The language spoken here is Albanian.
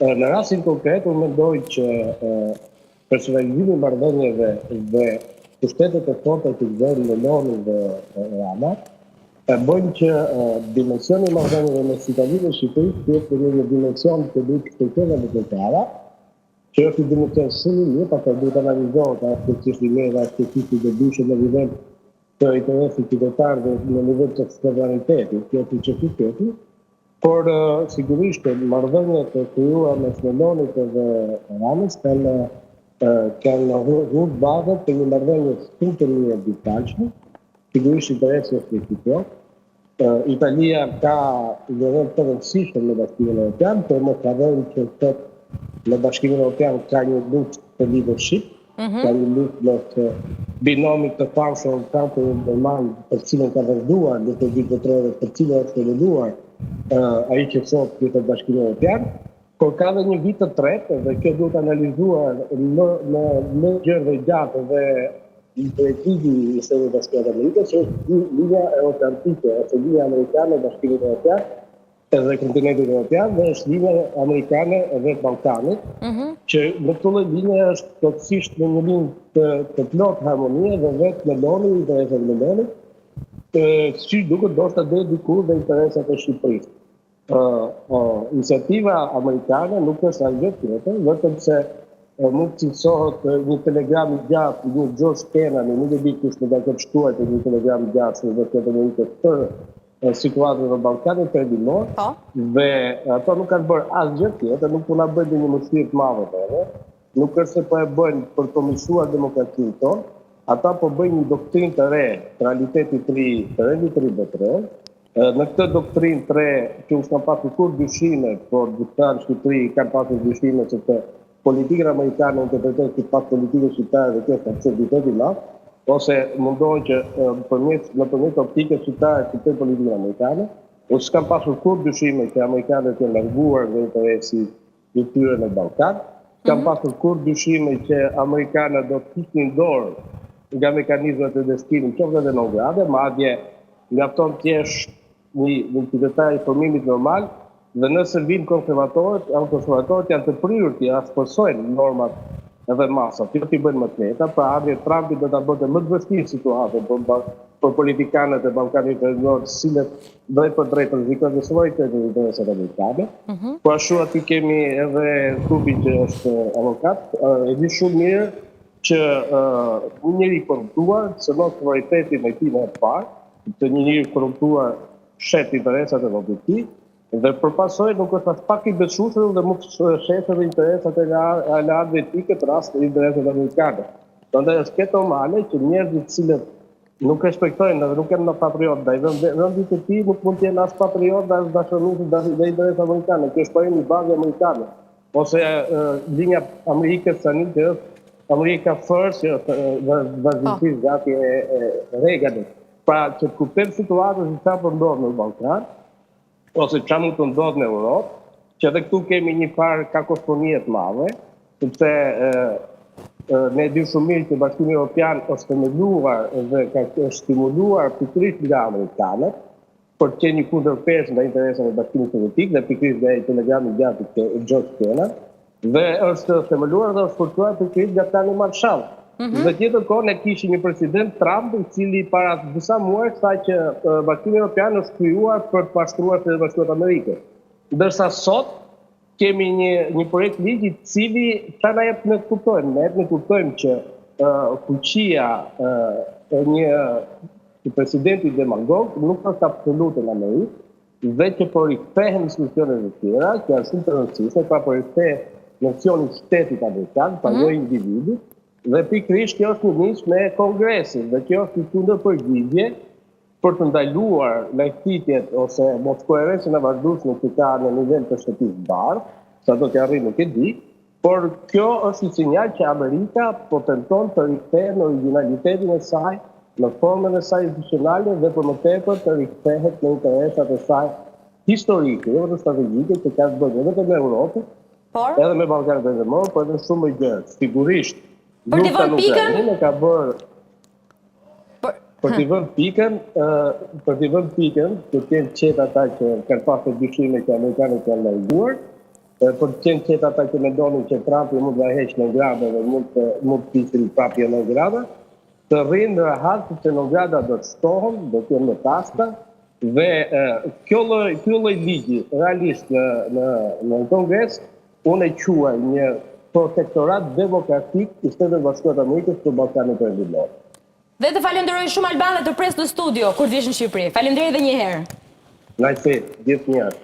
Në rastin konkret, unë mendoj që personalizimi i marrëdhënieve dhe pushtetet e forta që gëzojnë Meloni dhe Rama bëjnë që dimensioni i marrëdhënieve me Italinë dhe Shqipërisë të jetë një dimension që duhet të shkëlqejë më të tëra, që është një dimension shumë i mirë, pastaj duhet analizohet aspektisht i mirë dhe aspektisht i dobishëm në nivel të interesit qytetar dhe në nivel të sovranitetit, kjo është çështje. Por sigurisht marrëdhëniet të krijuara mes Melonit dhe Ramës kanë rrugë bazë për një marrëdhënie shumë të mirë diplomатike, sigurisht interesi është reciprok. Italia ka një rol të rëndësishëm në Bashkimin Evropian, por mos harrojmë që në Bashkimin Evropian ka një luftë të leadership, ka një luftë mes binomit të famshëm Franco-Gjerman, për cilën ka vazhduar në të botërore, për cilën është eluduar ai që sot është Bashkimi Evropian, por ka dhe një vit të tretë dhe kjo duhet analizuar në gjërë gjatë dhe drejtimi i shtetit bashkuar të Amerikës, është linja euroatlantike, ose linja amerikane e Bashkimit Evropian edhe kontinentit Evropian, dhe është linja amerikane edhe Ballkanit, që në këtë linje është plotësisht në një linjë të plot harmonie dhe vetë Meloni, interesat Melonit, si duket ndoshta deri diku dhe interesat e Shqipërisë. Iniciativa amerikane nuk është asgjë tjetër, vetëm se mund të cilësohet një telegram i gjatë, një George Kennan, nuk e di kush më ka shtuar një telegram i gjatë se vetë Amerikës për situatën në Ballkanin perëndimor, dhe ato nuk kanë bërë asgjë tjetër, nuk po na bëjnë një mëshirë të madhe, nuk është se po e bëjnë për të mësuar demokracinë tonë, ata po bëjnë një doktrinë të re, të realitetit të ri, të rendit të ri botëror. Në këtë doktrinë të re, që u s'kan pasur kur dyshime, por dyktarë Shqipëri kanë pasur dyshime që të politikën amerikane interpretohet si pas politikën shqiptare dhe kjo është absurditet i madh, ose mundohen që nëpërmjet optikës shqiptare të kuptojnë politikën amerikane, u s'kan pasur kur dyshime që amerikanët janë larguar nga interesi i tyre në Ballkan, s'kan pasur kur dyshime që amerikanët do të hiqnin dorë nga mekanizmat e destinit, qoftë edhe në grade, madje mjafton të jesh një qytetar i formimit normal, dhe nëse vinë konservatorët janë të prirur të rasposojnë normat edhe masat, jo t'i bëjnë më të lehta, pra ardhje Trumpi do ta bëte më të vështirë situatën për politikanët e Ballkanit Perëndimor, të cilët drejt për drejt rrezikojnë dhe suverenitetin e interesave amerikane. Po ashtu aty kemi edhe Tubi që është avokat, e di shumë mirë që një njeri korruptuar cënon suverenitetin e tij në parë, të një njeri korruptuar shet interesat e vendit të tij, dhe përpasoj nuk është as pak i beshueshëm dhe mund të shetë edhe interesat e aleatëve të tij, këtë rast interesat amerikane. Prandaj është këtë normale që njerëzit të cilët nuk respektojnë dhe nuk janë patriot ndaj vendit të tij nuk mund të jenë as patriot dhe as dasharues ndaj interesave amerikane. Kjo është parimi i bazë amerikane. Ose linja Amerikës tani që është America First, që është vazhdimisht gati e Reaganit. Pra që të kuptojmë situatën se çfarë po ndodh në Ballkan, ose çfarë mund të ndodhë në Europë, që edhe këtu kemi një farë kakofonie të madhe, sepse ne dim shumë mirë që Bashkimi Evropian është themeluar dhe ka stimuluar pikërisht nga amerikanët për të qenë një kundërpesë ndaj interesave të Bashkimit Sovjetik dhe pikërisht nga telegrami i gjatë të George Kennan, dhe është themeluar dhe është forcuar pikërisht nga plani Marshall. Dhe tjetër kohë ne kishim një president Trump, i cili para disa muaj tha që Bashkimi Evropian është krijuar për të pashtruar Shtetet Bashkuara të Amerikës. Ndërsa sot kemi një projekt ligji i cili ta na jep ne të kuptojmë, ne kuptojmë që fuqia e një presidenti demagog nuk është absolute në Amerikë, dhe që po rikthehen institucionet e tjera, që janë shumë të rëndësishme, pra po rikthehet nocioni i shtetit amerikan, pa jo individit. Dhe pikërisht kjo është një nismë me Kongresin, dhe kjo është një kundërpërgjigje për të ndaluar lajthitjet ose mos koherencën e vazhdueshme që ka në nivel të shtetit bardh, sa do të arrijë nuk e di, por kjo është një sinjal që Amerika po tenton të rikthehej në origjinalitetin e saj, në formën e saj institucionale dhe për më tepër të rikthehet në interesat e saj historike, jo të strategjike që ka të bëjë vetëm me Europën, edhe me Ballkanin Perëndimor, por edhe shumë më gjërë. Sigurisht për t'i vënë pikën? Ka bërë për t'i vënë pikën, që t'jenë qetë ata që kanë pasur dyshime që amerikanët janë larguar, Për të qenë qëtë ata që mendonin që Trumpi mund të heqë në grada dhe mund të pisin prapje në grada, të rrinë rahat që në grada do të shtohen, do të jenë në tasta, dhe kjo lloj ligji realisht në Kongres, unë e quaj një protektorat demokratik i Shtetit Bashkuar të Amerikës për Ballkanin Perëndimor. Dhe të falenderoj shumë Alban dhe të pres në studio kur të vish në Shqipëri. Faleminderit edhe një herë. Najse, gjithë njerë.